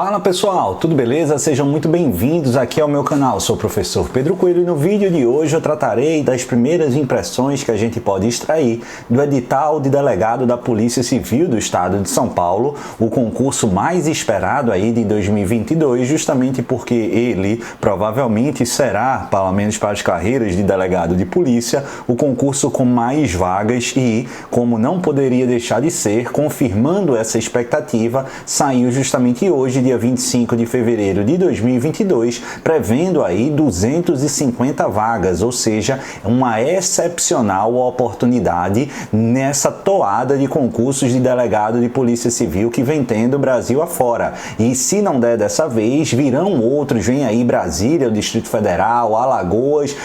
Fala pessoal, tudo beleza? Sejam muito bem-vindos aqui ao meu canal. Sou o professor Pedro Coelho e no vídeo de hoje eu tratarei das primeiras impressões que a gente pode extrair do edital de delegado da Polícia Civil do Estado de São Paulo, o concurso mais esperado aí de 2022, justamente porque ele provavelmente será, pelo menos para as carreiras de delegado de polícia, o concurso com mais vagas e, como não poderia deixar de ser, confirmando essa expectativa, saiu justamente hoje, dia 25 de fevereiro de 2022, prevendo aí 250 vagas, ou seja, uma excepcional oportunidade nessa toada de concursos de delegado de Polícia Civil que vem tendo o Brasil afora. E se não der dessa vez, virão outros, vem aí Brasília, o Distrito Federal, Alagoas,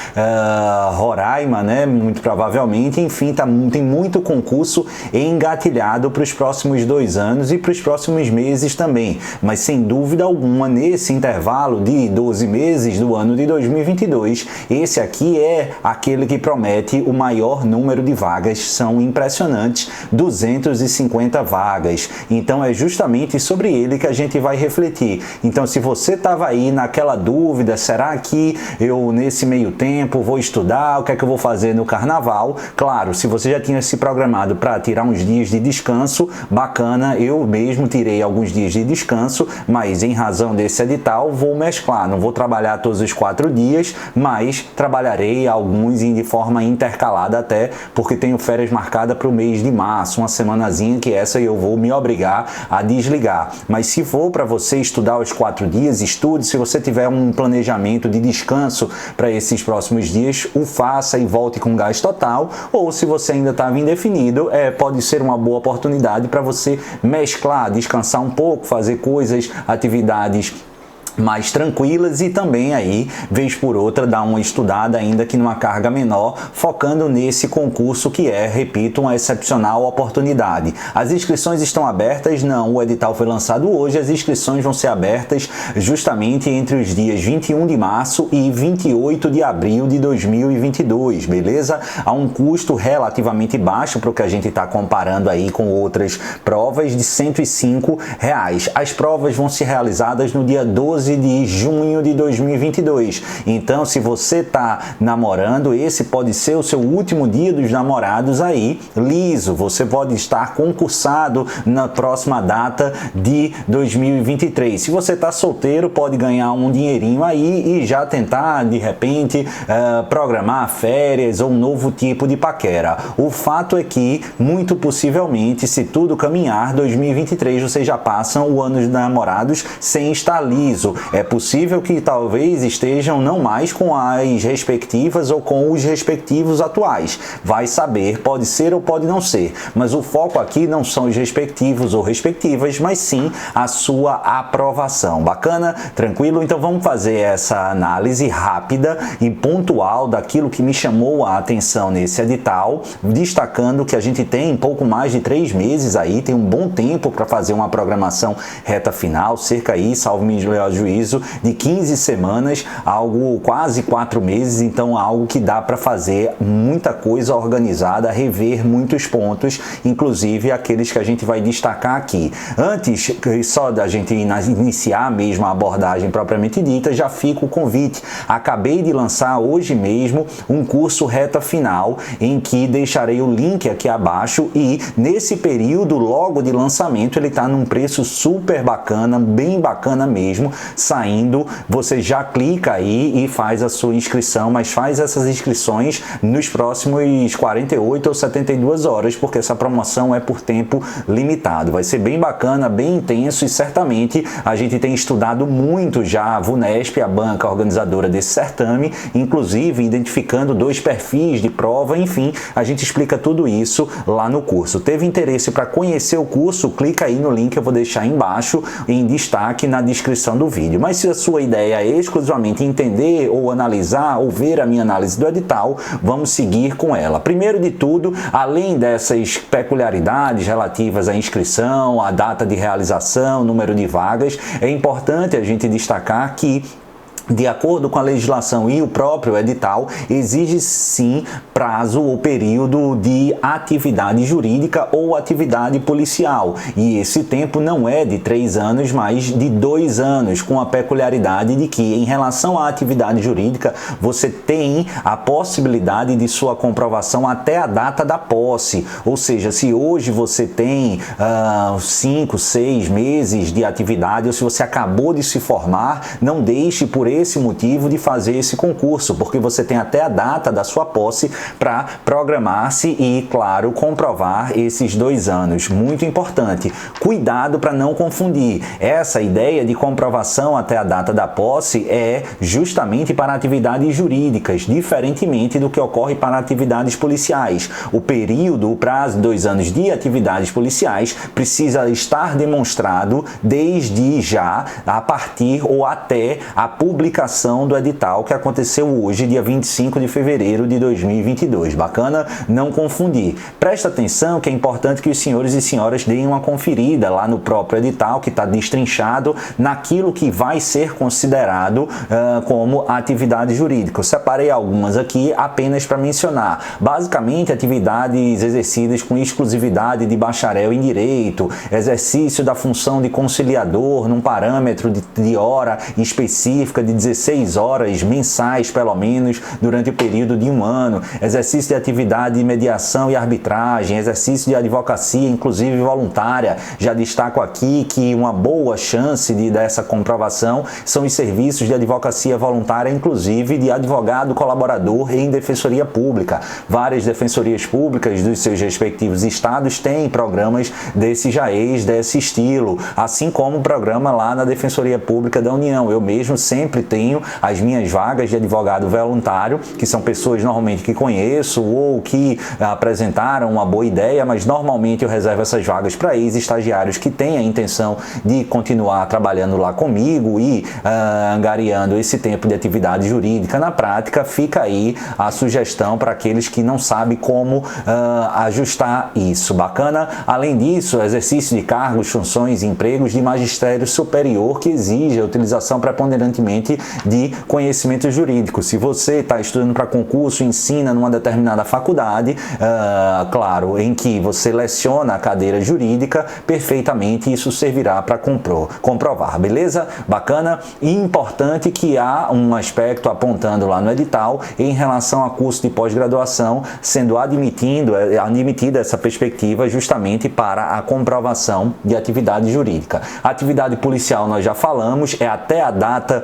Roraima, né, muito provavelmente, enfim, tem muito concurso engatilhado para os próximos 2 anos e para os próximos meses também, mas sem dúvida alguma, nesse intervalo de 12 meses do ano de 2022, esse aqui é aquele que promete o maior número de vagas, são impressionantes, 250 vagas. Então é justamente sobre ele que a gente vai refletir. Então, se você estava aí naquela dúvida, será que eu nesse meio tempo vou estudar, o que é que eu vou fazer no carnaval? Claro, se você já tinha se programado para tirar uns dias de descanso, bacana, eu mesmo tirei alguns dias de descanso, mas em razão desse edital vou mesclar, não vou trabalhar todos os 4 dias, mas trabalharei alguns de forma intercalada, até porque tenho férias marcadas para o mês de março, uma semanazinha que essa eu vou me obrigar a desligar. Mas se for para você estudar os 4 dias, estude. Se você tiver um planejamento de descanso para esses próximos dias, o faça e volte com gás total. Ou se você ainda estava indefinido, pode ser uma boa oportunidade para você mesclar, descansar um pouco, fazer coisas, atividades mais tranquilas e também aí, vez por outra, dar uma estudada ainda que numa carga menor, focando nesse concurso que é, repito, uma excepcional oportunidade. As inscrições estão abertas? Não, o edital foi lançado hoje, as inscrições vão ser abertas justamente entre os dias 21 de março e 28 de abril de 2022, beleza? Há um custo relativamente baixo para o que a gente está comparando aí com outras provas, de R$ 105. As provas vão ser realizadas no dia 12 de junho de 2022. Então, se você está namorando, esse pode ser o seu último dia dos namorados aí, liso. Você pode estar concursado na próxima data de 2023. Se você está solteiro, pode ganhar um dinheirinho aí e já tentar, de repente, programar férias ou um novo tipo de paquera. O fato é que, muito possivelmente, se tudo caminhar, 2023 vocês já passam o ano dos namorados sem estar liso. É possível que talvez estejam não mais com as respectivas ou com os respectivos atuais. Vai saber, pode ser ou pode não ser. Mas o foco aqui não são os respectivos ou respectivas, mas sim a sua aprovação. Bacana? Tranquilo? Então vamos fazer essa análise rápida e pontual daquilo que me chamou a atenção nesse edital, destacando que a gente tem pouco mais de 3 meses aí, tem um bom tempo para fazer uma programação reta final, cerca aí, salvo melhor juízo, de 15 semanas, algo quase 4 meses, então algo que dá para fazer muita coisa organizada, rever muitos pontos, inclusive aqueles que a gente vai destacar aqui. Antes só da gente iniciar mesmo a abordagem propriamente dita, já fica o convite. Acabei de lançar hoje mesmo um curso reta final, em que deixarei o link aqui abaixo e nesse período logo de lançamento ele está num preço super bacana, bem bacana mesmo, saindo, você já clica aí e faz a sua inscrição, mas faz essas inscrições nos próximos 48 ou 72 horas, porque essa promoção é por tempo limitado. Vai ser bem bacana, bem intenso e certamente a gente tem estudado muito já a VUNESP, a banca organizadora desse certame, inclusive identificando 2 perfis de prova, enfim, a gente explica tudo isso lá no curso. Teve interesse para conhecer o curso? Clica aí no link, eu vou deixar aí embaixo em destaque na descrição do vídeo. Mas se a sua ideia é exclusivamente entender ou analisar ou ver a minha análise do edital, vamos seguir com ela. Primeiro de tudo, além dessas peculiaridades relativas à inscrição, à data de realização, número de vagas, é importante a gente destacar que De acordo com a legislação e o próprio edital, exige sim prazo ou período de atividade jurídica ou atividade policial. E esse tempo não é de 3 anos, mas de 2 anos, com a peculiaridade de que, em relação à atividade jurídica, você tem a possibilidade de sua comprovação até a data da posse. Ou seja, se hoje você tem 5, 6 meses de atividade, ou se você acabou de se formar, não deixe por esse motivo de fazer esse concurso, porque você tem até a data da sua posse para programar-se e, claro, comprovar esses 2 anos. Muito importante. Cuidado para não confundir. Essa ideia de comprovação até a data da posse é justamente para atividades jurídicas, diferentemente do que ocorre para atividades policiais. O período, o prazo de 2 anos de atividades policiais precisa estar demonstrado desde já, a partir ou até a publicação do edital que aconteceu hoje, dia 25 de fevereiro de 2022. Bacana? Não confundir. Presta atenção que é importante que os senhores e senhoras deem uma conferida lá no próprio edital, que está destrinchado naquilo que vai ser considerado como atividade jurídica. Eu separei algumas aqui apenas para mencionar. Basicamente, atividades exercidas com exclusividade de bacharel em direito, exercício da função de conciliador num parâmetro de hora específica de 16 horas mensais, pelo menos, durante o período de 1 ano, exercício de atividade de mediação e arbitragem, exercício de advocacia, inclusive voluntária. Já destaco aqui que uma boa chance dessa comprovação são os serviços de advocacia voluntária, inclusive de advogado colaborador em defensoria pública. Várias defensorias públicas dos seus respectivos estados têm programas desse desse estilo, assim como o programa lá na Defensoria Pública da União. Eu mesmo sempre tenho as minhas vagas de advogado voluntário, que são pessoas normalmente que conheço ou que apresentaram uma boa ideia, mas normalmente eu reservo essas vagas para ex-estagiários que têm a intenção de continuar trabalhando lá comigo e angariando esse tempo de atividade jurídica na prática. Fica aí a sugestão para aqueles que não sabem como ajustar isso. Bacana? Além disso, exercício de cargos, funções e empregos de magistério superior que exige a utilização preponderantemente de conhecimento jurídico. Se você está estudando para concurso, ensina numa determinada faculdade, claro, em que você leciona a cadeira jurídica, perfeitamente isso servirá para comprovar, beleza? Bacana? E importante que há um aspecto apontando lá no edital em relação a curso de pós-graduação, sendo admitida essa perspectiva justamente para a comprovação de atividade jurídica. A atividade policial nós já falamos, é até a data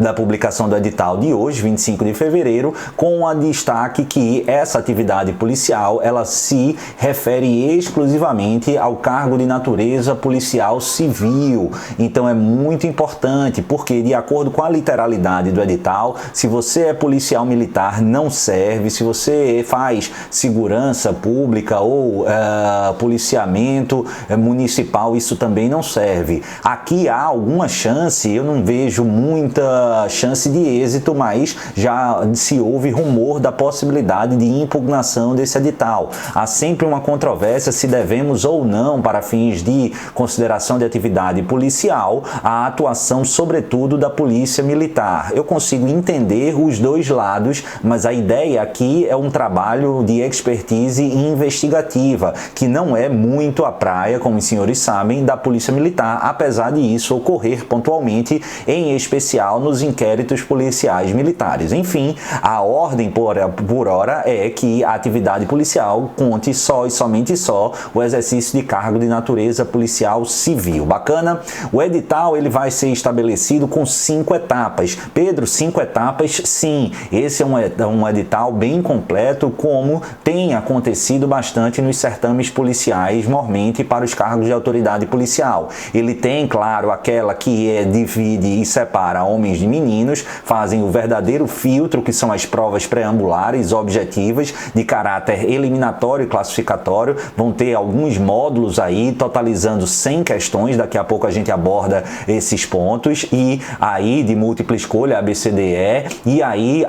da publicação do edital de hoje, 25 de fevereiro, com a destaque que essa atividade policial, ela se refere exclusivamente ao cargo de natureza policial civil. Então é muito importante, porque de acordo com a literalidade do edital, se você é policial militar, não serve. Se você faz segurança pública ou policiamento municipal, isso também não serve. Aqui há alguma chance, eu não vejo muita chance de êxito, mas já se ouve rumor da possibilidade de impugnação desse edital. Há sempre uma controvérsia se devemos ou não, para fins de consideração de atividade policial, a atuação, sobretudo, da polícia militar. Eu consigo entender os dois lados, mas a ideia aqui é um trabalho de expertise investigativa, que não é muito a praia, como os senhores sabem, da polícia militar, apesar de isso ocorrer pontualmente, em especial nos inquéritos policiais militares. Enfim, a ordem por hora é que a atividade policial conte só e somente só o exercício de cargo de natureza policial civil. Bacana? O edital ele vai ser estabelecido com 5 etapas. Pedro, 5 etapas? Sim, esse é um edital bem completo, como tem acontecido bastante nos certames policiais, normalmente para os cargos de autoridade policial. Ele tem, claro, aquela que divide e separa homens de meninos, fazem o verdadeiro filtro, que são as provas pré-ambulares objetivas de caráter eliminatório e classificatório. Vão ter alguns módulos aí, totalizando 100 questões, daqui a pouco a gente aborda esses pontos, e aí de múltipla escolha, ABCDE, e aí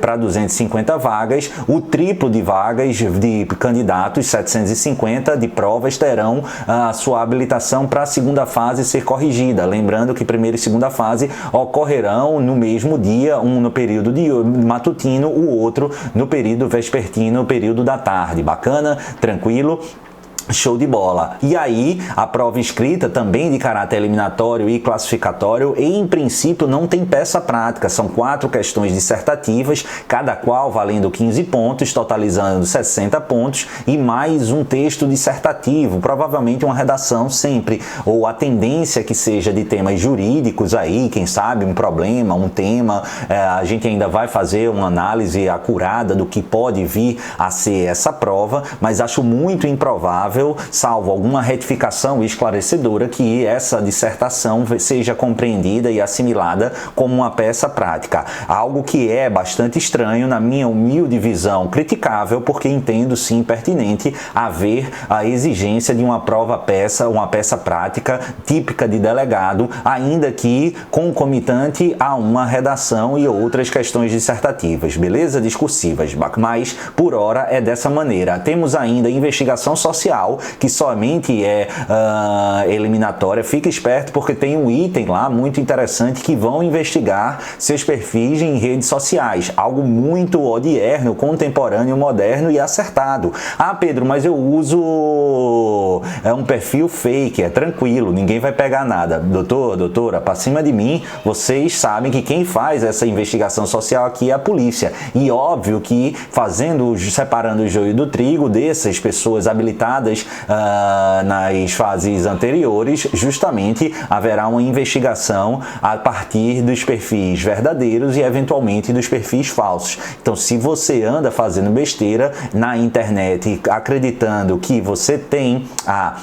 para 250 vagas, o triplo de vagas de candidatos, 750 de provas, terão a sua habilitação para a segunda fase ser corrigida. Lembrando que primeiro e segunda fase ocorrerão no mesmo dia, um no período de matutino, o outro no período vespertino, no período da tarde. Bacana? Tranquilo? Show de bola. E aí, a prova escrita também de caráter eliminatório e classificatório, em princípio não tem peça prática, são 4 questões dissertativas, cada qual valendo 15 pontos, totalizando 60 pontos e mais um texto dissertativo, provavelmente uma redação sempre, ou a tendência que seja de temas jurídicos aí, quem sabe um problema, um tema, a gente ainda vai fazer uma análise acurada do que pode vir a ser essa prova, mas acho muito improvável, salvo alguma retificação esclarecedora, que essa dissertação seja compreendida e assimilada como uma peça prática. Algo que é bastante estranho, na minha humilde visão, criticável, porque entendo sim pertinente haver a exigência de uma prova-peça, uma peça prática típica de delegado, ainda que concomitante a uma redação e outras questões dissertativas, beleza? Discursivas, mas por hora é dessa maneira. Temos ainda investigação social, que somente é eliminatória. Fique esperto porque tem um item lá muito interessante que vão investigar seus perfis em redes sociais. Algo muito odierno, contemporâneo, moderno e acertado. Ah, Pedro, mas eu uso um perfil fake, é tranquilo, ninguém vai pegar nada. Doutor, doutora, para cima de mim, vocês sabem que quem faz essa investigação social aqui é a polícia. E óbvio que separando o joio do trigo dessas pessoas habilitadas nas fases anteriores, justamente haverá uma investigação a partir dos perfis verdadeiros e eventualmente dos perfis falsos. Então, se você anda fazendo besteira na internet acreditando que você tem a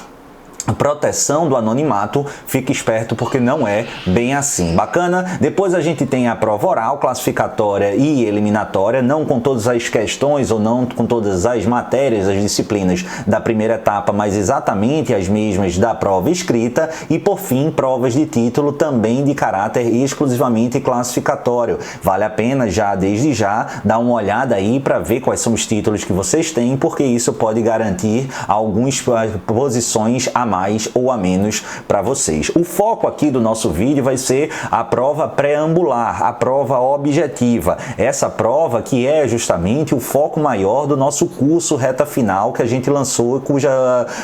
proteção do anonimato, fique esperto porque não é bem assim. Bacana? Depois a gente tem a prova oral, classificatória e eliminatória, não com todas as questões ou não com todas as matérias, as disciplinas da primeira etapa, mas exatamente as mesmas da prova escrita e, por fim, provas de título também de caráter exclusivamente classificatório. Vale a pena desde já dar uma olhada aí para ver quais são os títulos que vocês têm, porque isso pode garantir algumas posições a mais ou a menos para vocês. O foco aqui do nosso vídeo vai ser a prova pré-ambular, a prova objetiva. Essa prova que é justamente o foco maior do nosso curso reta final que a gente lançou,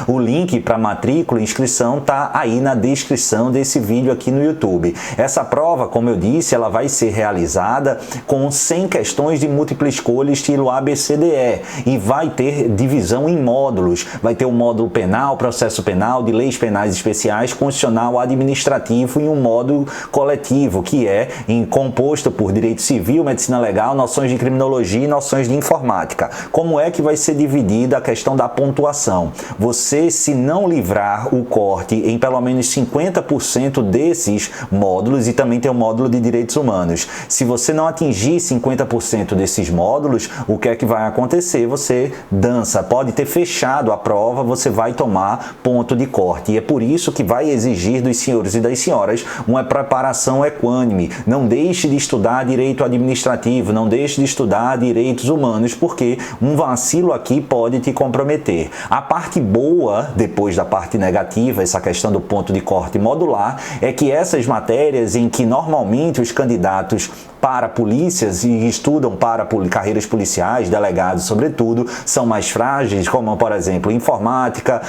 o link para matrícula e inscrição tá aí na descrição desse vídeo aqui no YouTube. Essa prova, como eu disse, ela vai ser realizada com 100 questões de múltipla escolha estilo ABCDE e vai ter divisão em módulos. Vai ter o módulo penal, processo penal, de leis penais especiais, constitucional, administrativo e um módulo coletivo, que é composto por direito civil, medicina legal, noções de criminologia e noções de informática. Como é que vai ser dividida a questão da pontuação? Você, se não livrar o corte em pelo menos 50% desses módulos, e também tem o módulo de direitos humanos, se você não atingir 50% desses módulos, o que é que vai acontecer? Você dança, pode ter fechado a prova, você vai tomar ponto de corte. E é por isso que vai exigir dos senhores e das senhoras uma preparação equânime. Não deixe de estudar direito administrativo, não deixe de estudar direitos humanos, porque um vacilo aqui pode te comprometer. A parte boa, depois da parte negativa, essa questão do ponto de corte modular, é que essas matérias em que normalmente os candidatos para polícias e estudam para carreiras policiais, delegados sobretudo, são mais frágeis, como por exemplo informática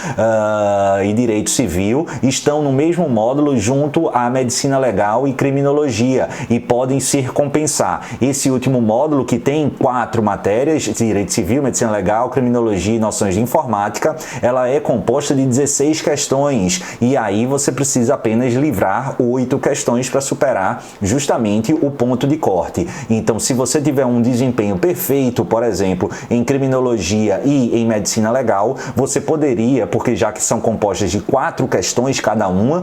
e direito civil, estão no mesmo módulo junto à medicina legal e criminologia e podem se compensar. Esse último módulo, que tem 4 matérias, direito civil, medicina legal, criminologia e noções de informática, ela é composta de 16 questões e aí você precisa apenas livrar 8 questões para superar justamente o ponto de corte. Então, se você tiver um desempenho perfeito, por exemplo, em criminologia e em medicina legal, você poderia, porque já que são compostas de 4 questões cada uma,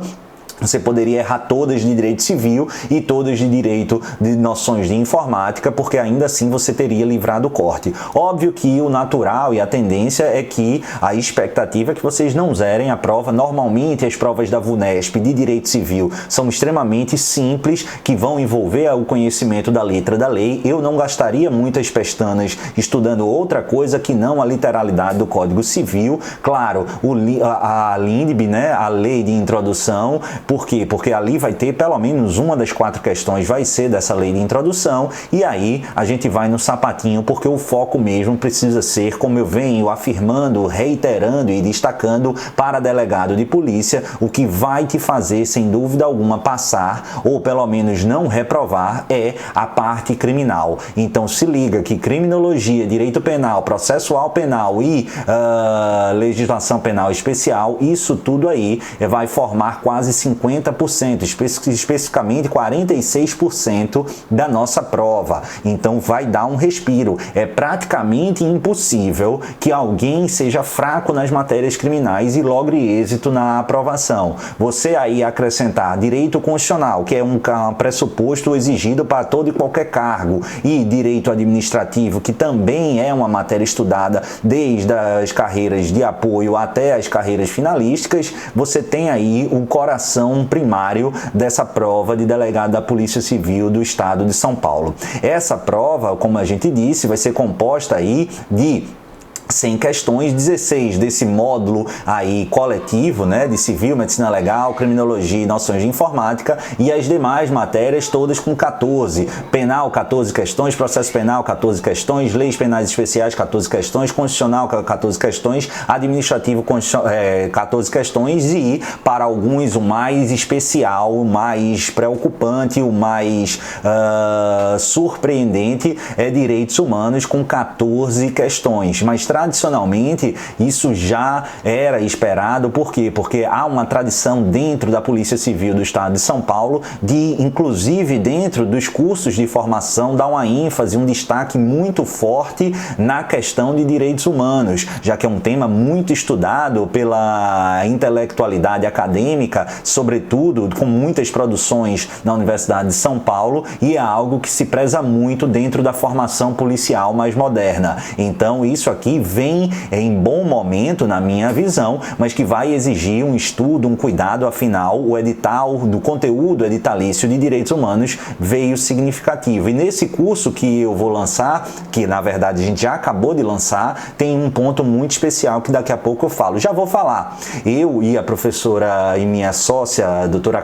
você poderia errar todas de direito civil e todas de direito de noções de informática, porque ainda assim você teria livrado o corte. Óbvio que o natural e a tendência é que a expectativa é que vocês não zerem a prova. Normalmente as provas da VUNESP de direito civil são extremamente simples, que vão envolver o conhecimento da letra da lei. Eu não gastaria muitas pestanas estudando outra coisa que não a literalidade do Código Civil. Claro, a LINDB, né, a Lei de Introdução, Por quê? Porque ali vai ter pelo menos uma das 4 questões vai ser dessa lei de introdução, e aí a gente vai no sapatinho, porque o foco mesmo precisa ser, como eu venho afirmando, reiterando e destacando para delegado de polícia, o que vai te fazer, sem dúvida alguma, passar, ou pelo menos não reprovar, é a parte criminal. Então se liga que criminologia, direito penal, processual penal e legislação penal especial, isso tudo aí vai formar quase 50%, especificamente 46% da nossa prova. Então vai dar um respiro. É praticamente impossível que alguém seja fraco nas matérias criminais e logre êxito na aprovação. Você aí acrescentar direito constitucional, que é um pressuposto exigido para todo e qualquer cargo, e direito administrativo, que também é uma matéria estudada desde as carreiras de apoio até as carreiras finalísticas, você tem aí o coração primário dessa prova de delegado da Polícia Civil do Estado de São Paulo. Essa prova, como a gente disse, vai ser composta aí de 100 questões, 16 desse módulo aí coletivo, né, de civil, medicina legal, criminologia e noções de informática, e as demais matérias todas com 14. Penal, 14 questões, processo penal, 14 questões, leis penais especiais, 14 questões, constitucional, 14 questões, administrativo, 14 questões, e para alguns o mais especial, o mais preocupante, o mais surpreendente é direitos humanos com 14 questões. Mas tradicionalmente, isso já era esperado. Por quê? Porque há uma tradição dentro da Polícia Civil do Estado de São Paulo de, inclusive dentro dos cursos de formação, dar uma ênfase, um destaque muito forte na questão de direitos humanos, já que é um tema muito estudado pela intelectualidade acadêmica, sobretudo com muitas produções na Universidade de São Paulo, e é algo que se preza muito dentro da formação policial mais moderna. Então, isso aqui vem em bom momento, na minha visão, mas que vai exigir um estudo, um cuidado. Afinal, o edital do conteúdo editalício de direitos humanos veio significativo. E nesse curso que eu vou lançar, que na verdade a gente já acabou de lançar, tem um ponto muito especial que daqui a pouco eu falo. Já vou falar. Eu e a professora e minha sócia, a doutora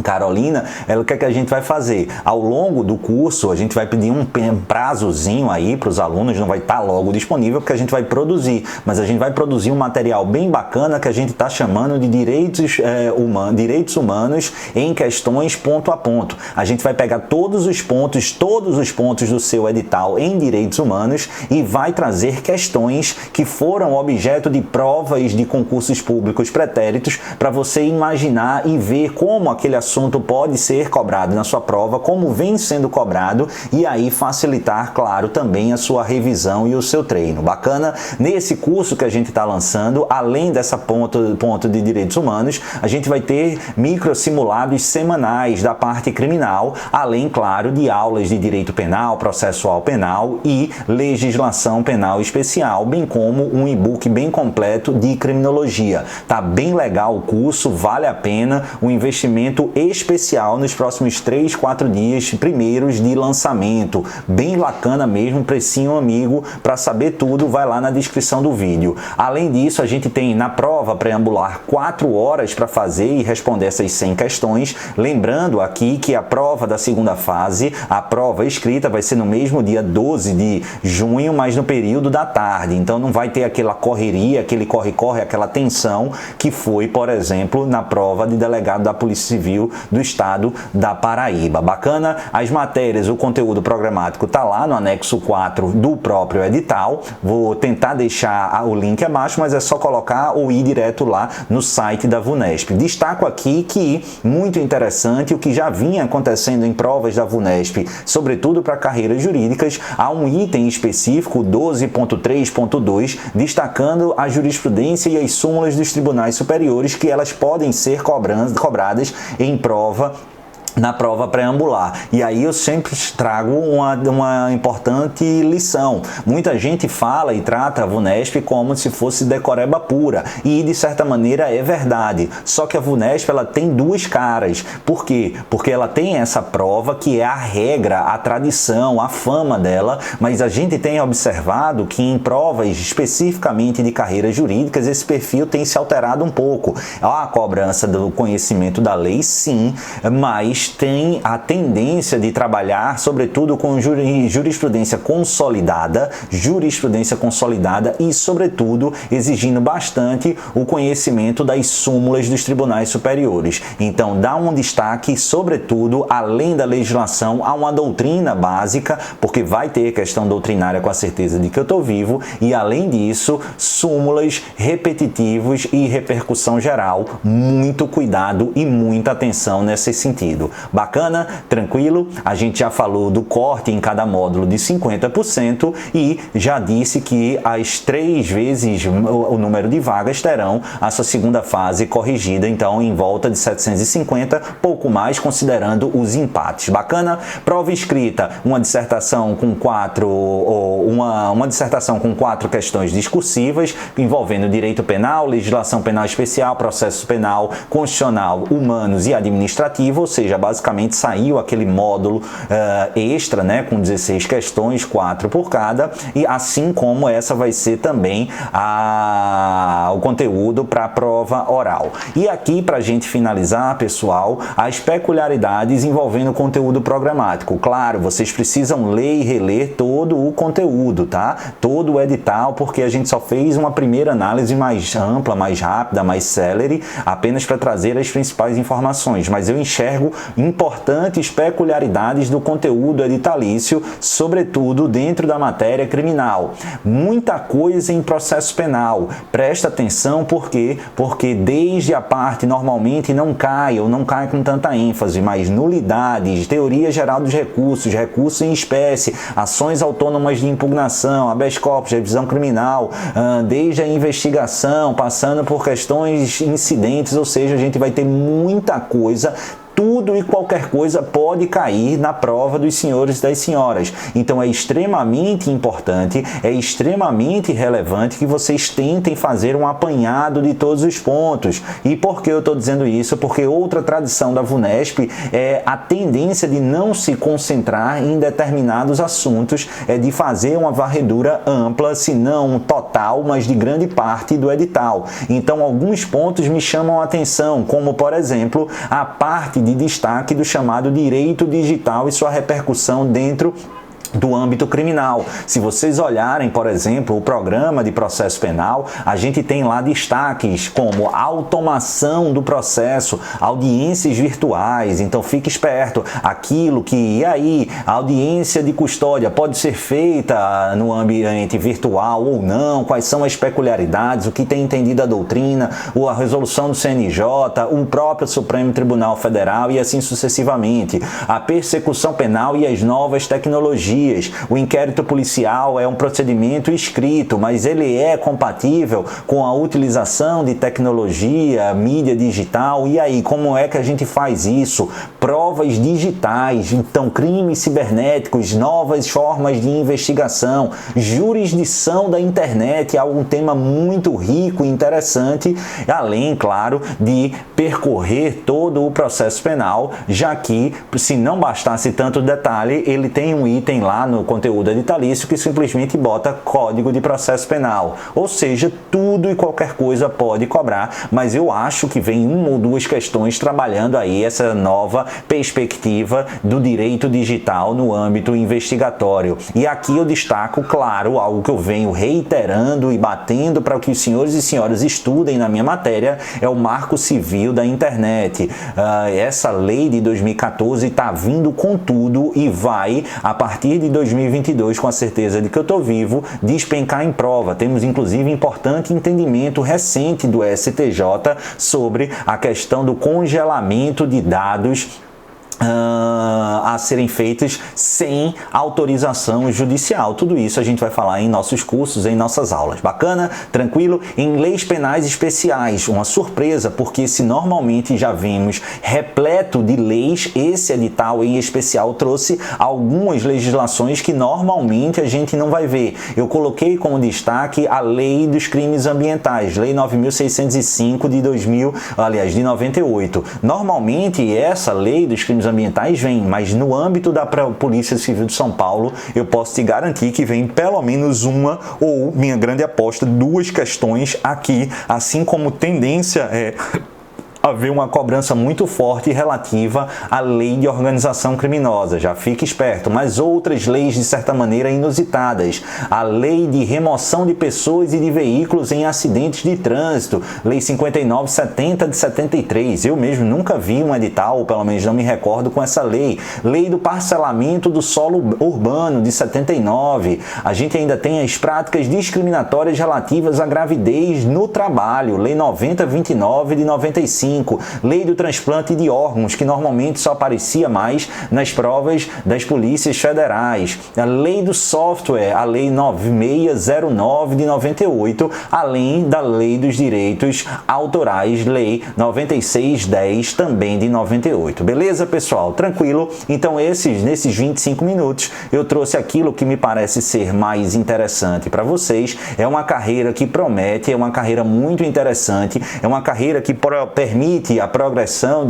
Carolina, o que é que a gente vai fazer? Ao longo do curso, a gente vai pedir um prazozinho aí para os alunos, não vai estar logo disponível, porque a gente vai produzir, mas a gente vai produzir um material bem bacana que a gente está chamando de direitos humanos em questões ponto a ponto. A gente vai pegar todos os pontos do seu edital em direitos humanos e vai trazer questões que foram objeto de provas de concursos públicos pretéritos, para você imaginar e ver como aquele assunto pode ser cobrado na sua prova, como vem sendo cobrado, e aí facilitar, claro, também a sua revisão e o seu treino. Bacana? Nesse curso que a gente está lançando, além dessa ponto de direitos humanos, a gente vai ter microsimulados semanais da parte criminal, além, claro, de aulas de direito penal, processual penal e legislação penal especial, bem como um e-book bem completo de criminologia. Tá bem legal o curso, vale a pena, o investimento especial nos próximos 3-4 dias primeiros de lançamento. Bem bacana mesmo, precinho amigo. Para saber tudo, vai lá na descrição do vídeo. Além disso, a gente tem na prova preambular 4 horas para fazer e responder essas 100 questões. Lembrando aqui que a prova da segunda fase, a prova escrita, vai ser no mesmo dia 12 de junho, mas no período da tarde. Então não vai ter aquela correria, aquele corre-corre, aquela tensão que foi, por exemplo, na prova de delegado da Polícia Civil do Estado da Paraíba. Bacana? As matérias, o conteúdo programático está lá no anexo 4 do próprio edital. Vou tentar deixar o link abaixo, mas é só colocar ou ir direto lá no site da VUNESP. Destaco aqui que, muito interessante, o que já vinha acontecendo em provas da VUNESP, sobretudo para carreiras jurídicas, há um item específico, 12.3.2, destacando a jurisprudência e as súmulas dos tribunais superiores, que elas podem ser cobradas em prova na prova pré-ambular. E aí eu sempre trago uma importante lição. Muita gente fala e trata a VUNESP como se fosse decoreba pura, e de certa maneira é verdade. Só que a VUNESP ela tem duas caras. Por quê? Porque ela tem essa prova que é a regra, a tradição, a fama dela, mas a gente tem observado que em provas especificamente de carreiras jurídicas esse perfil tem se alterado um pouco. Há a cobrança do conhecimento da lei, sim, mas tem a tendência de trabalhar, sobretudo com jurisprudência consolidada e, sobretudo, exigindo bastante o conhecimento das súmulas dos tribunais superiores. Então, dá um destaque, sobretudo, além da legislação, a uma doutrina básica, porque vai ter questão doutrinária com a certeza de que eu estou vivo, e, além disso, súmulas repetitivos e repercussão geral. Muito cuidado e muita atenção nesse sentido. Bacana? Tranquilo? A gente já falou do corte em cada módulo de 50% e já disse que as 3 vezes o número de vagas terão a sua segunda fase corrigida, então em volta de 750, pouco mais considerando os empates. Bacana? Prova escrita, uma dissertação com 4 questões discursivas envolvendo direito penal, legislação penal especial, processo penal, constitucional, humanos e administrativo, ou seja, basicamente saiu aquele módulo extra, né, com 16 questões, 4 por cada, e assim como essa vai ser também o conteúdo para a prova oral. E aqui, para a gente finalizar, pessoal, as peculiaridades envolvendo o conteúdo programático. Claro, vocês precisam ler e reler todo o conteúdo, tá? Todo o edital, porque a gente só fez uma primeira análise mais ampla, mais rápida, mais célere, apenas para trazer as principais informações, mas eu enxergo importantes peculiaridades do conteúdo editalício, sobretudo dentro da matéria criminal. Muita coisa em processo penal. Presta atenção, por quê? Porque desde a parte normalmente não cai com tanta ênfase, mas nulidades, teoria geral dos recursos, recurso em espécie, ações autônomas de impugnação, habeas corpus, revisão criminal, desde a investigação, passando por questões incidentes, ou seja, a gente vai ter muita coisa. Tudo e qualquer coisa pode cair na prova dos senhores e das senhoras. Então é extremamente importante, é extremamente relevante que vocês tentem fazer um apanhado de todos os pontos. E por que eu estou dizendo isso? Porque outra tradição da VUNESP é a tendência de não se concentrar em determinados assuntos, é de fazer uma varredura ampla, se não total, mas de grande parte do edital. Então alguns pontos me chamam a atenção, como por exemplo, a parte de destaque do chamado direito digital e sua repercussão dentro do âmbito criminal. Se vocês olharem, por exemplo, o programa de processo penal, a gente tem lá destaques como automação do processo, audiências virtuais, então fique esperto, aquilo que, e aí, a audiência de custódia pode ser feita no ambiente virtual ou não, quais são as peculiaridades, o que tem entendido a doutrina, a resolução do CNJ, o próprio Supremo Tribunal Federal e assim sucessivamente, a persecução penal e as novas tecnologias. O inquérito policial é um procedimento escrito, mas ele é compatível com a utilização de tecnologia, mídia digital. E aí, como é que a gente faz isso? Provas digitais, então crimes cibernéticos, novas formas de investigação, jurisdição da internet, é um tema muito rico e interessante, além, claro, de percorrer todo o processo penal, já que, se não bastasse tanto detalhe, ele tem um item lá no conteúdo editalício que simplesmente bota Código de Processo Penal. Ou seja, tudo e qualquer coisa pode cobrar, mas eu acho que vem 1 ou 2 questões trabalhando aí essa nova perspectiva do direito digital no âmbito investigatório. E aqui eu destaco, claro, algo que eu venho reiterando e batendo para que os senhores e senhoras estudem na minha matéria, é o Marco Civil da Internet. Essa lei de 2014 está vindo com tudo e vai, a partir de 2022, com a certeza de que eu estou vivo, despencar em prova. Temos, inclusive, importante entendimento recente do STJ sobre a questão do congelamento de dados a serem feitas sem autorização judicial. Tudo isso a gente vai falar em nossos cursos, em nossas aulas. Bacana? Tranquilo? Em leis penais especiais, uma surpresa, porque se normalmente já vimos repleto de leis, esse edital em especial trouxe algumas legislações que normalmente a gente não vai ver. Eu coloquei como destaque a Lei dos Crimes Ambientais, Lei 9.605 de 98. Normalmente essa Lei dos Crimes Ambientais vem, mas no âmbito da Polícia Civil de São Paulo, eu posso te garantir que vem pelo menos uma, ou minha grande aposta, duas questões aqui, assim como tendência é haver uma cobrança muito forte relativa à lei de organização criminosa, já fique esperto, mas outras leis de certa maneira inusitadas, a lei de remoção de pessoas e de veículos em acidentes de trânsito, lei 5970 de 73, eu mesmo nunca vi um edital, ou pelo menos não me recordo com essa lei, lei do parcelamento do solo urbano de 79, a gente ainda tem as práticas discriminatórias relativas à gravidez no trabalho, lei 9029 de 95, lei do transplante de órgãos, que normalmente só aparecia mais nas provas das polícias federais, a lei do software, a lei 9609 de 98, além da lei dos direitos autorais, lei 9610 também de 98. Beleza, pessoal? Tranquilo? Então nesses 25 minutos eu trouxe aquilo que me parece ser mais interessante para vocês. É uma carreira que promete, é uma carreira muito interessante, é uma carreira que permite a progressão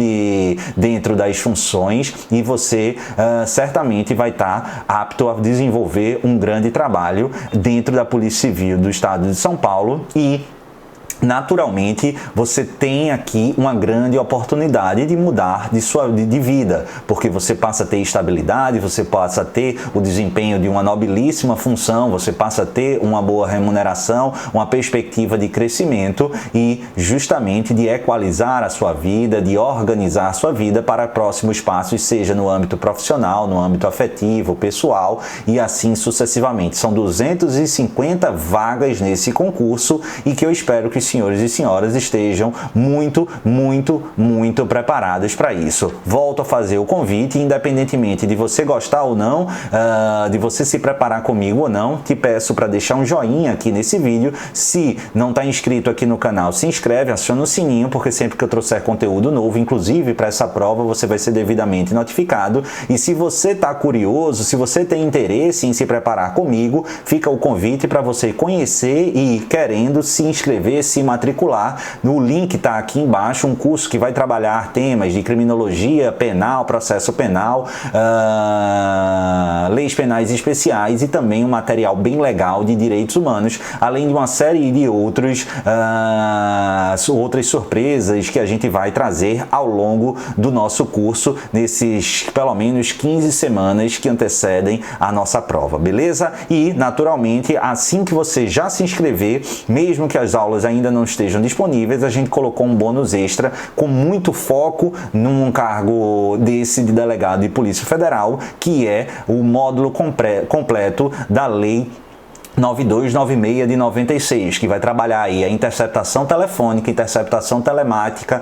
dentro das funções e você certamente vai estar apto a desenvolver um grande trabalho dentro da Polícia Civil do Estado de São Paulo e naturalmente, você tem aqui uma grande oportunidade de mudar de vida, porque você passa a ter estabilidade, você passa a ter o desempenho de uma nobilíssima função, você passa a ter uma boa remuneração, uma perspectiva de crescimento e justamente de equalizar a sua vida, de organizar a sua vida para próximos passos, seja no âmbito profissional, no âmbito afetivo, pessoal e assim sucessivamente. São 250 vagas nesse concurso e que eu espero que senhores e senhoras estejam muito preparados para isso. Volto a fazer o convite, independentemente de você gostar ou não, de você se preparar comigo ou não, te peço para deixar um joinha aqui nesse vídeo. Se não está inscrito aqui no canal, se inscreve, aciona o sininho, porque sempre que eu trouxer conteúdo novo, inclusive para essa prova, você vai ser devidamente notificado. E se você está curioso, se você tem interesse em se preparar comigo, fica o convite para você conhecer e querendo se inscrever, se matricular. No link está aqui embaixo, um curso que vai trabalhar temas de criminologia penal, processo penal, leis penais especiais e também um material bem legal de direitos humanos, além de uma série de outras surpresas que a gente vai trazer ao longo do nosso curso, nesses pelo menos 15 semanas que antecedem a nossa prova, beleza? E, naturalmente, assim que você já se inscrever, mesmo que as aulas ainda não estejam disponíveis, a gente colocou um bônus extra com muito foco num cargo desse de delegado de Polícia Federal, que é o módulo completo da Lei 9296 de 96, que vai trabalhar aí a interceptação telefônica, interceptação telemática,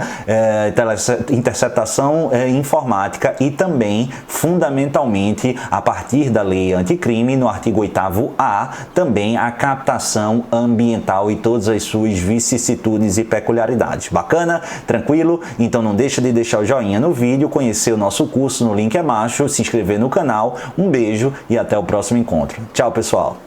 interceptação informática e também, fundamentalmente, a partir da lei anticrime, no artigo 8º-A, também a captação ambiental e todas as suas vicissitudes e peculiaridades. Bacana? Tranquilo? Então não deixa de deixar o joinha no vídeo, conhecer o nosso curso no link abaixo, se inscrever no canal. Um beijo e até o próximo encontro. Tchau, pessoal!